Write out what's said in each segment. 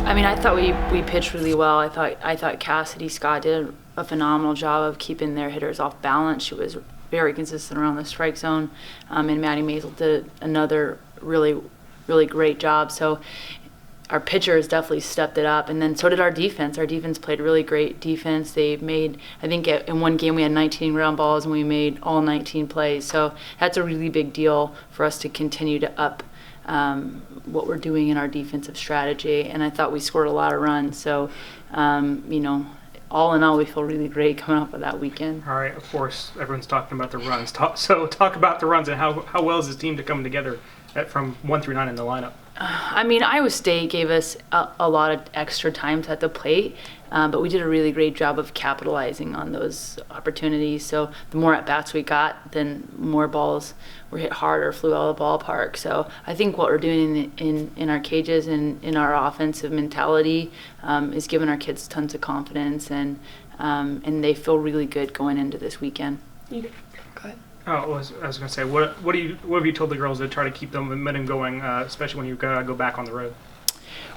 I mean, I thought we pitched really well. I thought Cassidy Scott did a phenomenal job of keeping their hitters off balance. She was very consistent around the strike zone, and Maddie Maisel did another really, really great job. So our pitchers definitely stepped it up, and then so did our defense. Our defense played really great defense. They made, I think in one game we had 19 ground balls and we made all 19 plays. So that's a really big deal for us to continue to up what we're doing in our defensive strategy. And I thought we scored a lot of runs. So, all in all, we feel really great coming off of that weekend. All right, of course, everyone's talking about the runs. Talk about the runs and how well is this team to come together from 1 through 9 in the lineup? I mean, Iowa State gave us a lot of extra times at the plate, but we did a really great job of capitalizing on those opportunities. So the more at-bats we got, then more balls were hit hard or flew out of the ballpark. So I think what we're doing in our cages and in our offensive mentality is giving our kids tons of confidence, and they feel really good going into this weekend. Go ahead. Oh, I was going to say, what have you told the girls to try to keep the momentum going, especially when you gotta go back on the road?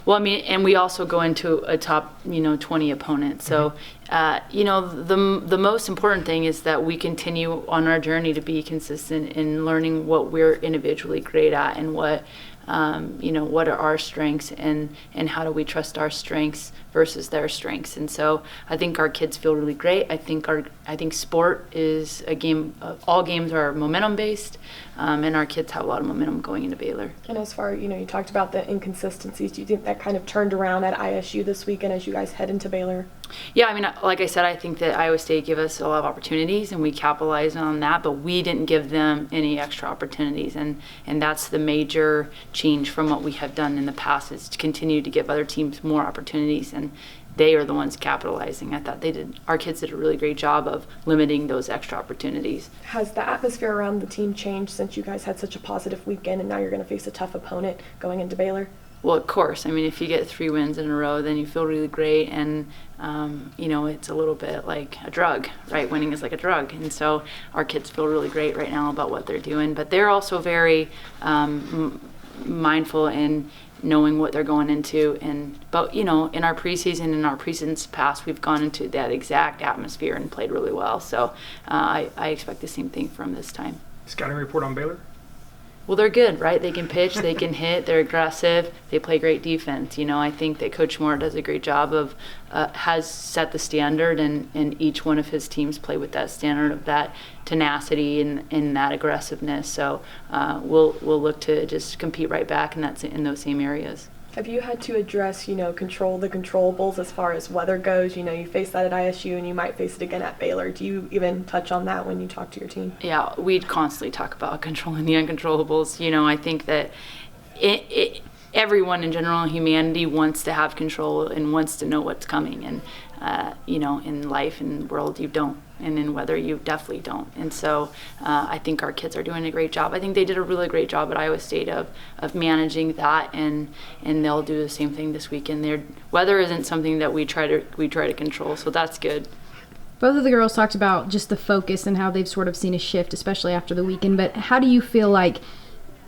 Well, I mean, and we also go into a top, 20 opponent. So, the most important thing is that we continue on our journey to be consistent in learning what we're individually great at and what are our strengths and how do we trust our strengths versus their strengths. And so I think our kids feel really great. I think sport is a game. All games are momentum based, and our kids have a lot of momentum going into Baylor. And as far, you talked about the inconsistencies. Do you think that kind of turned around at ISU this weekend as you guys head into Baylor? Yeah, I mean, like I said, I think that Iowa State gave us a lot of opportunities, and we capitalized on that, but we didn't give them any extra opportunities, and that's the major change from what we have done in the past, is to continue to give other teams more opportunities, and they are the ones capitalizing. I thought our kids did a really great job of limiting those extra opportunities. Has the atmosphere around the team changed since you guys had such a positive weekend and now you're going to face a tough opponent going into Baylor? Well, of course. I mean, if you get 3 wins in a row, then you feel really great, and it's a little bit like a drug, right? Winning is like a drug, and so our kids feel really great right now about what they're doing. But they're also very mindful in knowing what they're going into, but in our preseason and our preseasons past, we've gone into that exact atmosphere and played really well. So I expect the same thing from this time. Scouting report on Baylor? Well, they're good, right? They can pitch, they can hit, they're aggressive, they play great defense. I think that Coach Moore does a great job of, has set the standard, and each one of his teams play with that standard of that tenacity and that aggressiveness. So we'll look to just compete right back in those same areas. Have you had to address, control the controllables as far as weather goes? You face that at ISU and you might face it again at Baylor. Do you even touch on that when you talk to your team? Yeah, we constantly talk about controlling the uncontrollables. I think that everyone in general, humanity wants to have control and wants to know what's coming. And, in life and world, you don't. And in weather, you definitely don't. And so I think our kids are doing a great job. I think they did a really great job at Iowa State of managing that, and they'll do the same thing this weekend. Their weather isn't something that we try to control, so that's good. Both of the girls talked about just the focus and how they've sort of seen a shift, especially after the weekend. But how do you feel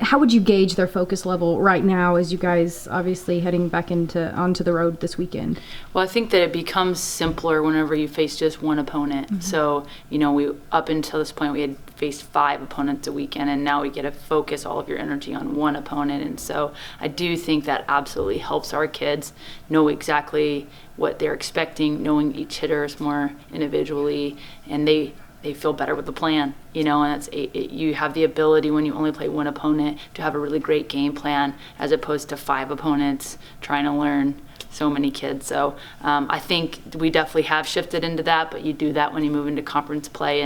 how would you gauge their focus level right now as you guys obviously heading back onto the road this weekend? Well, I think that it becomes simpler whenever you face just one opponent. Mm-hmm. So, we up until this point we had faced 5 opponents a weekend, and now we get to focus all of your energy on one opponent. And so I do think that absolutely helps our kids know exactly what they're expecting, knowing each hitter is more individually, and they feel better with the plan, and you have the ability when you only play one opponent to have a really great game plan as opposed to 5 opponents trying to learn so many kids. So I think we definitely have shifted into that, but you do that when you move into conference play,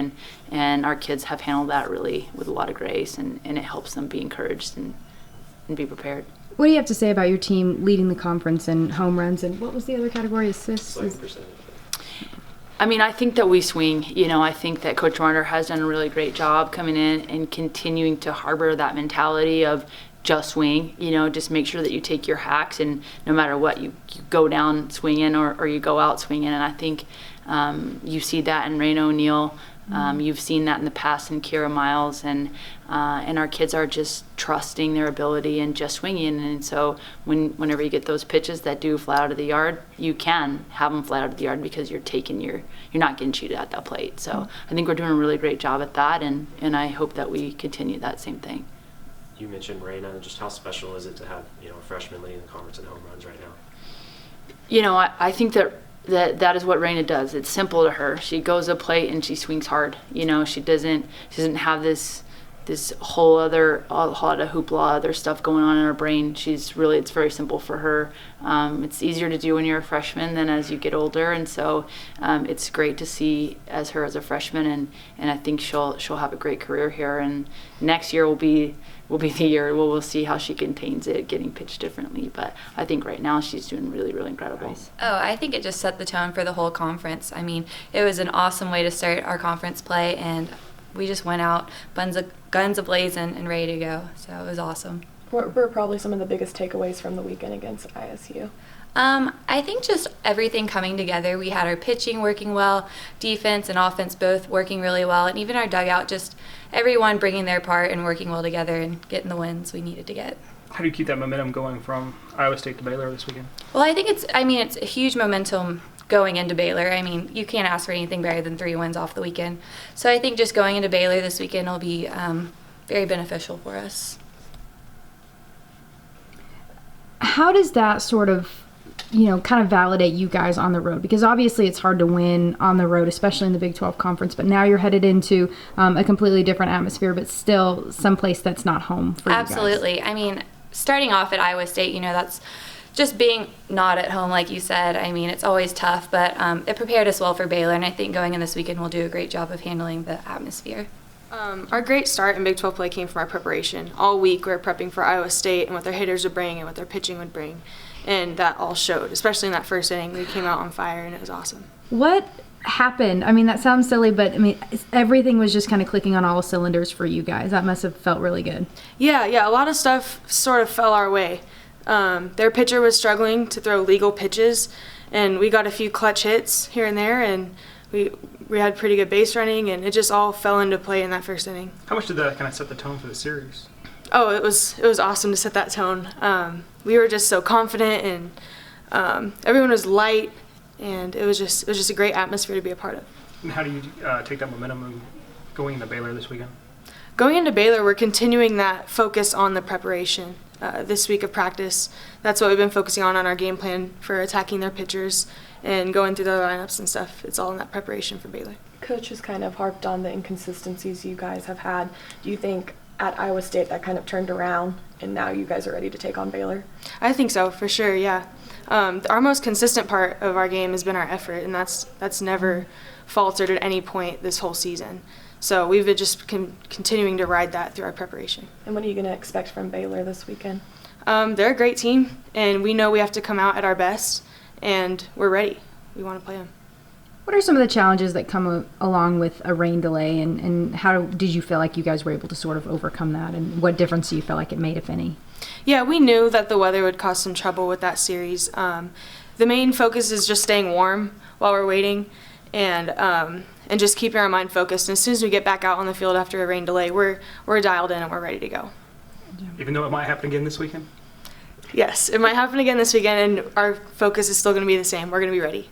and our kids have handled that really with a lot of grace, and it helps them be encouraged and be prepared. What do you have to say about your team leading the conference in home runs, and what was the other category, assists? Swing percentage. I mean, I think that we swing. I think that Coach Marner has done a really great job coming in and continuing to harbor that mentality of just swing. Just make sure that you take your hacks, and no matter what, you go down swinging or you go out swinging. And I think you see that in Raina O'Neal You've seen that in the past in Kira Miles, and our kids are just trusting their ability and just swinging. And so whenever you get those pitches that do fly out of the yard, you can have them fly out of the yard because you're not getting cheated at that plate. So I think we're doing a really great job at that, and I hope that we continue that same thing. You mentioned Raina. Just how special is it to have a freshman leading the conference in home runs right now? I think that is what Raina does. It's simple to her. She goes to the plate and she swings hard. She doesn't have this whole other lot of hoopla, other stuff going on in her brain. It's very simple for her. It's easier to do when you're a freshman than as you get older, and so it's great to see her as a freshman, and I think she'll have a great career here. And next year will be the year where we'll see how she contains it, getting pitched differently. But I think right now she's doing really, really incredible. Oh, I think it just set the tone for the whole conference. I mean, it was an awesome way to start our conference play, and we just went out guns a-blazing and ready to go. So it was awesome. What were probably some of the biggest takeaways from the weekend against ISU? I think just everything coming together. We had our pitching working well, defense and offense both working really well, and even our dugout, just everyone bringing their part and working well together and getting the wins we needed to get. How do you keep that momentum going from Iowa State to Baylor this weekend? Well, I think it's a huge momentum going into Baylor. I mean, you can't ask for anything better than 3 wins off the weekend. So I think just going into Baylor this weekend will be very beneficial for us. How does that sort of kind of validate you guys on the road? Because obviously it's hard to win on the road, especially in the Big 12 Conference, but now you're headed into a completely different atmosphere, but still someplace that's not home for you guys. Absolutely. I mean, starting off at Iowa State, that's just being not at home, like you said. I mean, it's always tough, but it prepared us well for Baylor, and I think going in this weekend we'll do a great job of handling the atmosphere. Our great start in Big 12 play came from our preparation. All week we were prepping for Iowa State and what their hitters would bring and what their pitching would bring. And that all showed, especially in that first inning. We came out on fire, and it was awesome. What happened? I mean, that sounds silly, but I mean, everything was just kind of clicking on all cylinders for you guys. That must have felt really good. Yeah, a lot of stuff sort of fell our way. Their pitcher was struggling to throw legal pitches, and we got a few clutch hits here and there, and we had pretty good base running, and it just all fell into play in that first inning. How much did that kind of set the tone for the series? Oh, it was awesome to set that tone. We were just so confident, and everyone was light, and it was just a great atmosphere to be a part of. And how do you take that momentum going into Baylor this weekend? Going into Baylor, we're continuing that focus on the preparation. This week of practice, that's what we've been focusing on our game plan for attacking their pitchers and going through their lineups and stuff. It's all in that preparation for Baylor. Coach has kind of harped on the inconsistencies you guys have had. Do you think at Iowa State that kind of turned around and now you guys are ready to take on Baylor? I think so, for sure, yeah. Our most consistent part of our game has been our effort, and that's never faltered at any point this whole season. So we've been just continuing to ride that through our preparation. And what are you going to expect from Baylor this weekend? They're a great team, and we know we have to come out at our best, and we're ready. We want to play them. What are some of the challenges that come along with a rain delay, and how did you feel like you guys were able to sort of overcome that, and what difference do you feel like it made, if any? Yeah, we knew that the weather would cause some trouble with that series. The main focus is just staying warm while we're waiting, and just keeping our mind focused. And as soon as we get back out on the field after a rain delay, we're dialed in and we're ready to go. Even though it might happen again this weekend? Yes, it might happen again this weekend, and our focus is still going to be the same. We're going to be ready.